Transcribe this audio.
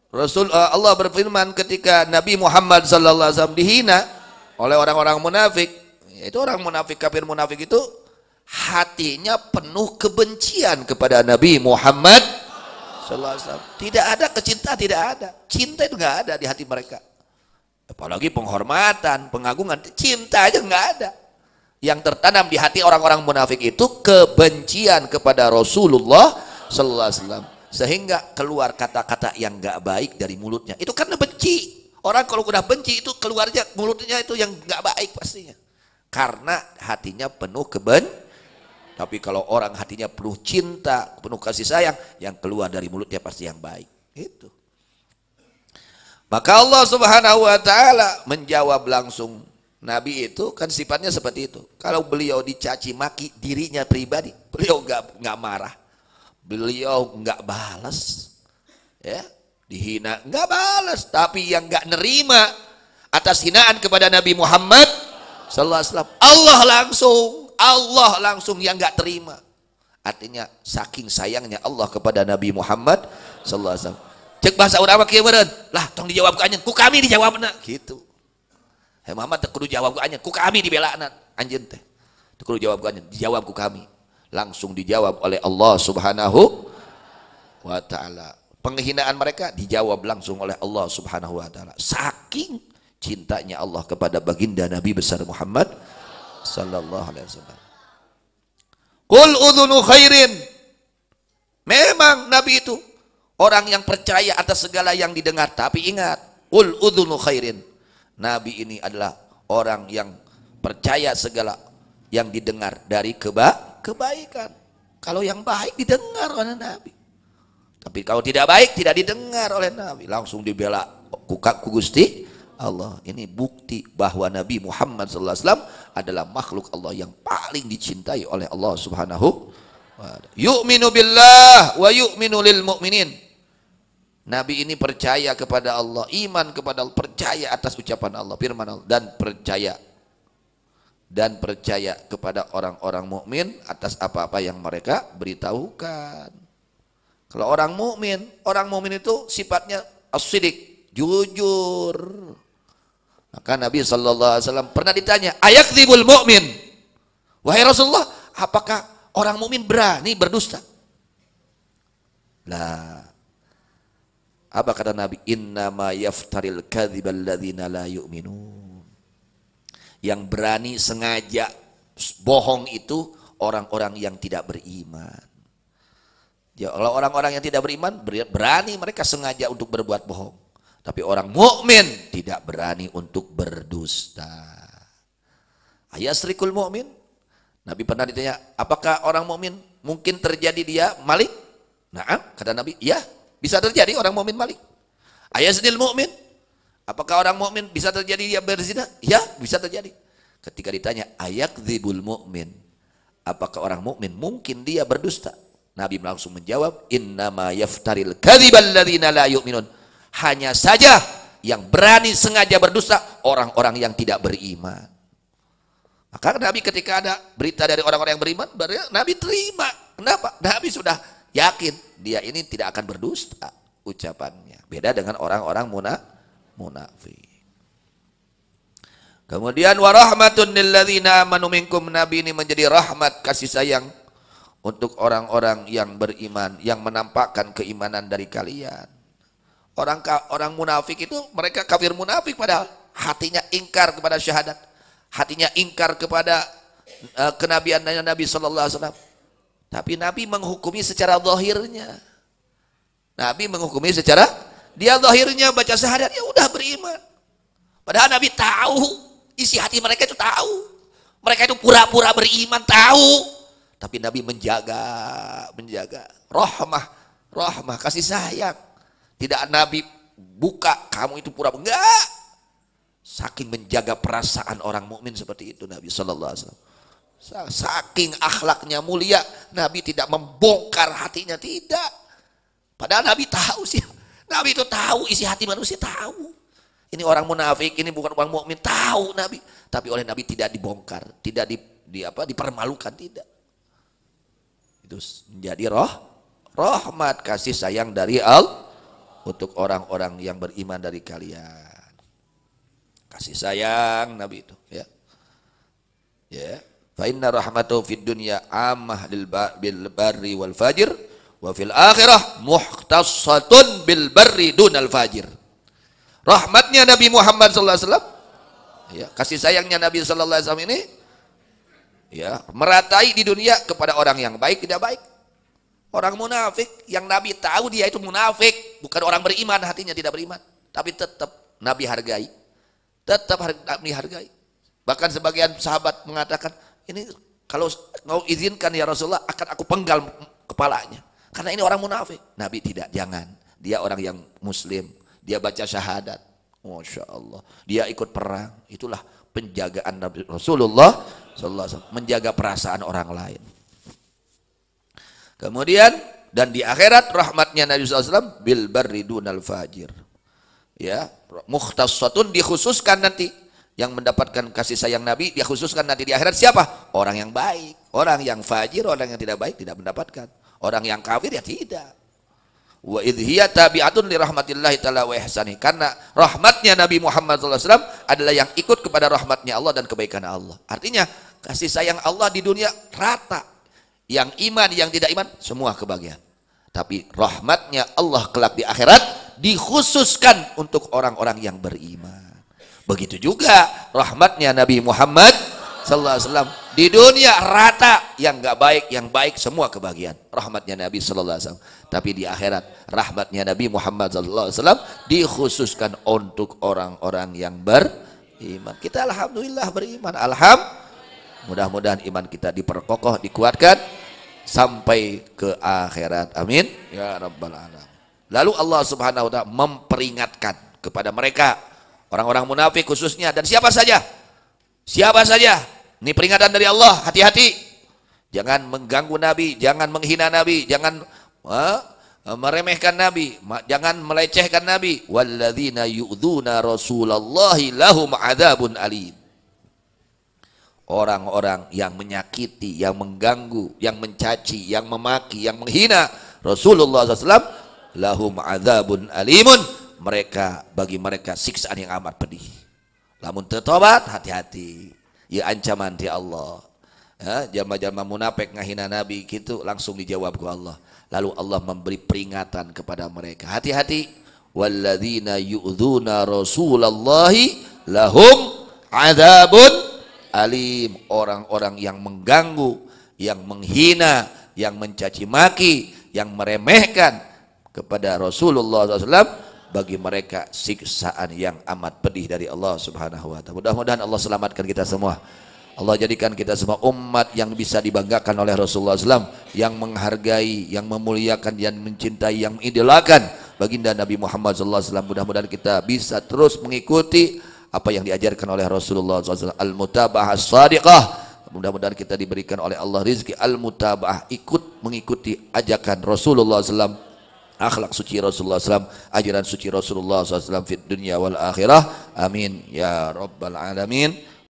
Allah berfirman ketika Nabi Muhammad sallallahu alaihi wasallam dihina oleh orang-orang munafik. Itu orang munafik, kafir munafik itu hatinya penuh kebencian kepada Nabi Muhammad sallallahu alaihi wasallam. Tidak ada kecintaan, tidak ada. Cinta itu enggak ada di hati mereka. Apalagi penghormatan, pengagungan, cinta aja enggak ada. Yang tertanam di hati orang-orang munafik itu kebencian kepada Rasulullah sallallahu alaihi wasallam. Sehingga keluar kata-kata yang enggak baik dari mulutnya. Itu karena benci. Orang kalau udah benci itu keluarnya mulutnya itu yang enggak baik pastinya. Karena hatinya penuh tapi kalau orang hatinya penuh cinta, penuh kasih sayang, yang keluar dari mulutnya pasti yang baik. Itu. Maka Allah Subhanahu wa taala menjawab langsung. Nabi itu kan sifatnya seperti itu. Kalau beliau dicaci maki dirinya pribadi, beliau enggak marah. Beliau enggak balas. Ya, dihina enggak balas, tapi yang enggak nerima atas hinaan kepada Nabi Muhammad sallallahu alaihi wasallam, Allah langsung yang enggak terima. Artinya saking sayangnya Allah kepada Nabi Muhammad sallallahu alaihi wasallam. Cek bahasa urang kieu meureun, lah tong dijawab ku anjeun, ku kami dijawabna gitu. Hei Muhammad teu kudu jawab ku anjeun, ku kami dibelana anjeun teh. Teu kudu jawab ku anjeun, dijawab ku kami. Langsung dijawab oleh Allah Subhanahu wa taala. Penghinaan mereka dijawab langsung oleh Allah Subhanahu wa taala. Saking cintanya Allah kepada baginda Nabi besar Muhammad sallallahu alaihi wasallam. Qul udhunu khairin. Memang Nabi itu orang yang percaya atas segala yang didengar, tapi ingat, qul udhunu khairin. Nabi ini adalah orang yang percaya segala yang didengar dari kebaikan. Kalau yang baik didengar oleh Nabi. Tapi kalau tidak baik tidak didengar oleh Nabi. Langsung dibela ku Gusti Allah. Ini bukti bahwa Nabi Muhammad sallallahu alaihi wasallam adalah makhluk Allah yang paling dicintai oleh Allah Subhanahu wa ta'ala. Yu'minu billah wa yu'minu lil mu'minin. Nabi ini percaya kepada Allah, iman kepada Allah, percaya atas ucapan Allah, firman Allah, dan percaya kepada orang-orang mukmin atas apa-apa yang mereka beritahukan. Kalau orang mukmin itu sifatnya as-sidiq, jujur. Maka Nabi sallallahu alaihi wasallam pernah ditanya, ayakdzibul mu'min? Wahai Rasulullah, apakah orang mukmin berani berdusta? Lah, apa kata Nabi? Innama yaftaril kadzibal ladzina la yu'minun. Yang berani sengaja bohong itu orang-orang yang tidak beriman. Ya, kalau orang-orang yang tidak beriman berani mereka sengaja untuk berbuat bohong. Tapi orang mukmin tidak berani untuk berdusta. Ayasrikul mu'min? Nabi pernah ditanya, apakah orang mukmin mungkin terjadi dia maling? Nah, kata Nabi, iya, bisa terjadi orang mukmin maling. Ayaznil mu'min? Apakah orang mukmin bisa terjadi dia berzina? Iya, bisa terjadi. Ketika ditanya, ayakdzibul mu'min? Apakah orang mukmin mungkin dia berdusta? Nabi langsung menjawab, innama yaftaril kadzibal ladzina la yu'minun. Hanya saja yang berani sengaja berdusta orang-orang yang tidak beriman. Maka Nabi ketika ada berita dari orang-orang yang beriman, Nabi terima. Kenapa? Nabi sudah yakin dia ini tidak akan berdusta ucapannya. Beda dengan orang-orang munafik. Kemudian warahmatun lil ladzina amanu minkum. Nabi ini menjadi rahmat, kasih sayang untuk orang-orang yang beriman, yang menampakkan keimanan dari kalian. Orang munafik itu mereka kafir munafik padahal hatinya ingkar kepada syahadat, hatinya ingkar kepada kenabian Nabi sallallahu alaihi wasallam. Tapi Nabi menghukumi secara zahirnya. Nabi menghukumi secara dia zahirnya baca syahadat ya udah beriman. Padahal Nabi tahu isi hati mereka itu tahu. Mereka itu pura-pura beriman tahu. Tapi Nabi menjaga rahmah kasih sayang. Tidak Nabi buka kamu itu pura-pura, enggak. Saking menjaga perasaan orang mukmin seperti itu Nabi sallallahu alaihi wasallam. Saking akhlaknya mulia, Nabi tidak membongkar hatinya, tidak. Padahal Nabi tahu sih. Nabi itu tahu isi hati manusia, tahu. Ini orang munafik, ini bukan orang mukmin, tahu Nabi. Tapi oleh Nabi tidak dibongkar, tidak dipermalukan, tidak. Itu menjadi rahmat kasih sayang dari Allah untuk orang-orang yang beriman dari kalian. Kasih sayang Nabi itu, ya. Ya. Fa inna rahmatahu fid dunya ammah bil barri wal fajir wa fil akhirah mukhtassatun bil barri dunal fajir. Rahmatnya Nabi Muhammad sallallahu alaihi wasallam, ya, kasih sayangnya Nabi sallallahu alaihi wasallam ini, ya, meratai di dunia kepada orang yang baik, tidak baik. Orang munafik yang Nabi tahu dia itu munafik, bukan orang beriman, hatinya tidak beriman, tapi tetap Nabi hargai. Tetap Nabi hargai. Bahkan sebagian sahabat mengatakan, ini kalau mau izinkan ya Rasulullah, akan aku penggal kepalanya. Karena ini orang munafik. Nabi tidak, jangan. Dia orang yang muslim, dia baca syahadat. Masya Allah. Dia ikut perang. Itulah penjagaan Nabi Rasulullah SAW, menjaga perasaan orang lain. Kemudian dan di akhirat rahmatnya Nabi SAW bil barri dunal fajir. Ya, mukhtassatun dikhususkan nanti yang mendapatkan kasih sayang Nabi, dia khususkan nanti di akhirat siapa? Orang yang baik. Orang yang fajir, orang yang tidak baik tidak mendapatkan. Orang yang kafir ya tidak. Wa idhiya tabi'atun li rahmatillahi ta'ala wa ihsani. Karena rahmatnya Nabi Muhammad SAW adalah yang ikut kepada rahmatnya Allah dan kebaikan Allah. Artinya kasih sayang Allah di dunia rata. Yang iman, yang tidak iman, semua kebahagiaan. Tapi rahmatnya Allah kelak di akhirat dikhususkan untuk orang-orang yang beriman. Begitu juga rahmatnya Nabi Muhammad SAW di dunia rata, yang nggak baik, yang baik, semua kebahagiaan. Rahmatnya Nabi SAW. Tapi di akhirat rahmatnya Nabi Muhammad SAW dikhususkan untuk orang-orang yang beriman. Kita alhamdulillah beriman. Mudah-mudahan iman kita diperkokoh, dikuatkan sampai ke akhirat. Amin ya rabbal alamin. Lalu Allah Subhanahu wa taala memperingatkan kepada mereka orang-orang munafik khususnya, dan siapa saja. Ini peringatan dari Allah, hati-hati. Jangan mengganggu Nabi, jangan menghina Nabi, jangan meremehkan Nabi, jangan melecehkan Nabi. Walladzina yu'dzuna Rasulallahi lahum adzabun alim. Orang-orang yang menyakiti, yang mengganggu, yang mencaci, yang memaki, yang menghina Rasulullah SAW, lahum adzabun alimun, bagi mereka siksaan yang amat pedih. Lamun tertobat, hati-hati, ya ancaman di Allah. Jama-jama munafik ngahina Nabi gitu, langsung dijawab ke Allah. Lalu Allah memberi peringatan kepada mereka, hati-hati. Walladzina yu'dzuna Rasulallahi lahum adzabun alim. Orang-orang yang mengganggu, yang menghina, yang mencaci maki, yang meremehkan kepada Rasulullah SAW, bagi mereka siksaan yang amat pedih dari Allah Subhanahu wa taala. Mudah-mudahan Allah selamatkan kita semua. Allah jadikan kita semua umat yang bisa dibanggakan oleh Rasulullah SAW, yang menghargai, yang memuliakan, yang mencintai, yang mengidolakan baginda Nabi Muhammad SAW. Mudah-mudahan kita bisa terus mengikuti apa yang diajarkan oleh Rasulullah SAW. Al-mutaba'ah as-sadiqah. Mudah-mudahan kita diberikan oleh Allah rizki al-mutaba'ah, mengikuti ajakan Rasulullah SAW, akhlak suci Rasulullah SAW, ajaran suci Rasulullah SAW fit dunia wal akhirah. Amin ya rabbal alamin.